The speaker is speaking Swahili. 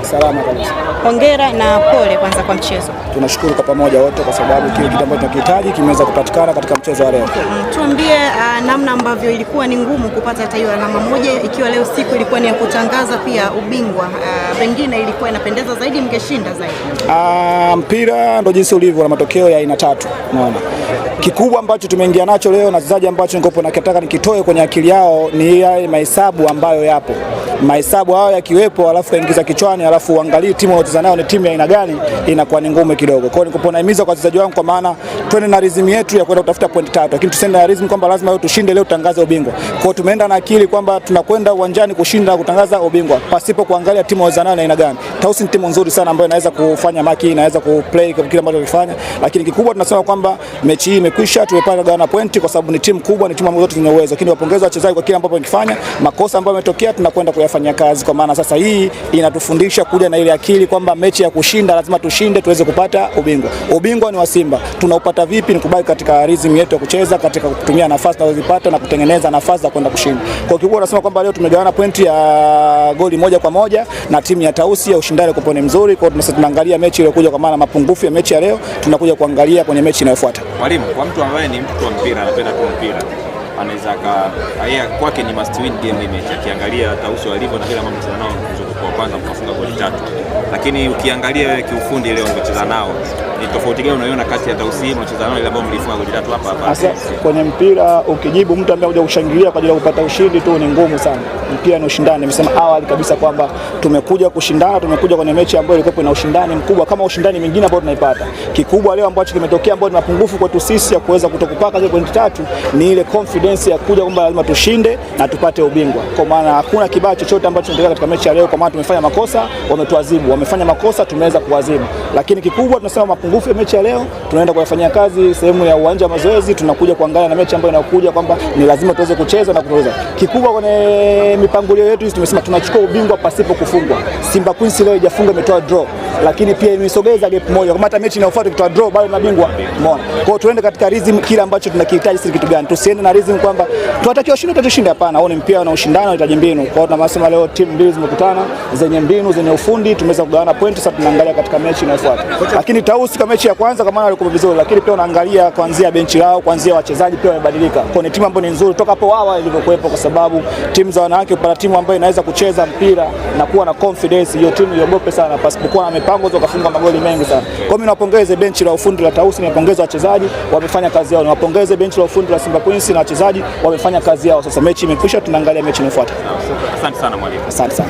Salama kabisa. Hongera na pole kwanza kwa mchezo. Tunashukuru kwa pamoja wote kwa sababu kile kitu ambacho tunakihitaji kimeweza kupatikana katika mchezo wa leo. Tuambie namna ambavyo ilikuwa ni ngumu kupata hata hiyo alama moja, ikiwa leo siku ilikuwa ni ya kutangaza pia ubingwa. Pengine ilikuwa inapendeza zaidi mngeshinda zaidi. Mpira ndio jinsi ulivyo na matokeo ya aina tatu. Unaona. Kikubwa ambacho tumeingia nacho leo na wachezaji ambacho nikopo nakitaka nikitoe kwenye akili yao ni yale mahesabu ambayo yapo. Mahesabu hayo yakiwepo alafu kaingiza kichwani alafu uangalie timu wanayocheza nayo ni timu ya aina gani, inakuwa ni ngumu kidogo. Kwa hiyo nikopo naimiza kwa wachezaji wangu, kwa maana twende na rhythm yetu ya kwenda kutafuta point 3, lakini tusende na rhythm kwamba lazima leo tushinde, leo tutangaze ubingwa. Kwa hiyo tumeenda na akili kwamba tunakwenda uwanjani kushinda, kutangaza ubingwa pasipo kuangalia timu wanayocheza nayo ni aina gani. Tausi ni timu nzuri sana ambayo inaweza kufanya maki, inaweza kuplay kile ambacho wanafanya, lakini kikubwa tunasema kwamba mechi hii imekwisha, tumepata gawana pointi kwa sababu ni timu kubwa, ni timu ambazo zote zina uwezo. Lakini wapongeze wachezaji kwa kile ambacho wamekifanya, makosa ambayo yametokea tunakwenda kuyafanyia kazi, kwa maana sasa hii inatufundisha kuja na ile akili kwamba mechi ya kushinda lazima tushinde tuweze kupata ubingwa. Ubingwa ni wa Simba. Tunaupata vipi? Ni kubaki katika rhythm yetu ya kucheza, katika kutumia nafasi tunazozipata na kutengeneza nafasi za kwenda kushinda. Kwa kikubwa nasema kwamba leo tumegawana pointi ya goli 1-1 na timu ya Tausi, ya ushindani kwa pone mzuri. Kwa hiyo tunaangalia mechi ile kuja, kwa maana mapungufu ya mechi ya leo tunakuja kuangalia kwenye mechi inayofuata. Mwalimu, kwa mtu ambaye ni mtu wa mpira, anapenda tu mpira, anaweza haya kwake ni must win game mechi, akiangalia Tausi walivyo na vile mambo nao mzunguko wa kwanza mkafunga goli 3. Lakini ukiangalia wewe kiufundi leo umecheza nao, ni tofauti gani unaiona kati ya Tausi mcheza nao ile ambao mlifunga goli 3 hapa? Sasa kwenye mpira ukijibu mtu ambaye anakuja kushangilia kwa ajili ya kupata ushindi tu ni ngumu sana. Mpira ni ushindani. Nimesema awali kabisa kwamba tumekuja kushindana, tumekuja kwenye mechi ambayo ilikuwa ina ushindani mkubwa kama ushindani mwingine ambao tunaipata. Kikubwa leo ambacho kimetokea ambao ni mapungufu kwetu sisi ya kuweza kutokupaka zile pointi 3 ni ile confidence ya kuja kwamba lazima tushinde na tupate ubingwa. Kwa maana hakuna kibaya chochote ambacho tunaendelea katika mechi ya leo, kwa maana tumefanya makosa, wametuadhibu, wamefanya makosa, tumeweza kuadhibu. Lakini kikubwa tunasema mapungufu ya mechi ya leo tunaenda kuyafanyia kazi sehemu ya uwanja wa mazoezi, tunakuja kuangalia na mechi ambayo inakuja kwamba ni lazima tuweze kucheza na kuweza. Kikubwa kwenye mipangilio yetu tumesema tunachukua ubingwa pasipo kufungwa. Simba Queens leo haijafunga, imetoa draw, lakini pia imesogeza gap moja. Kama hata mechi inayofuata ikitoa draw bado mabingwa. Umeona? Kwa hiyo tuende katika rhythm kile ambacho tunakihitaji sisi kitu gani. Tusiende na rhythm kwamba tunatakiwa ushinde tutashinda, hapana. Hao ni mpira na ushindano unahitaji mbinu. Kwa hiyo tunasema leo timu mbili zimekutana zenye mbinu, zenye ufundi, tumeweza kugawana pointi. Sasa tunaangalia katika mechi inayofuata. Lakini Tausi kama mechi ya kwanza kama walikuwa vizuri, lakini pia unaangalia kuanzia benchi lao, kuanzia wachezaji pia wamebadilika. Kwa ni timu ambayo ni nzuri toka hapo awali ilivyokuepo, kwa sababu timu za wanawake kupata timu ambayo inaweza kucheza mpira na kuwa na confidence, hiyo timu iogope sana pasipokuwa na mipango za kufunga magoli mengi sana. Kwa hiyo mimi nawapongeze benchi la ufundi la Tausi, niwapongeze wachezaji wamefanya kazi yao, niwapongeze benchi la ufundi la Simba Queens na wachezaji wamefanya kazi yao. Sasa mechi imekwisha, tunaangalia mechi inayofuata. Asante sana mwalimu. Asante sana.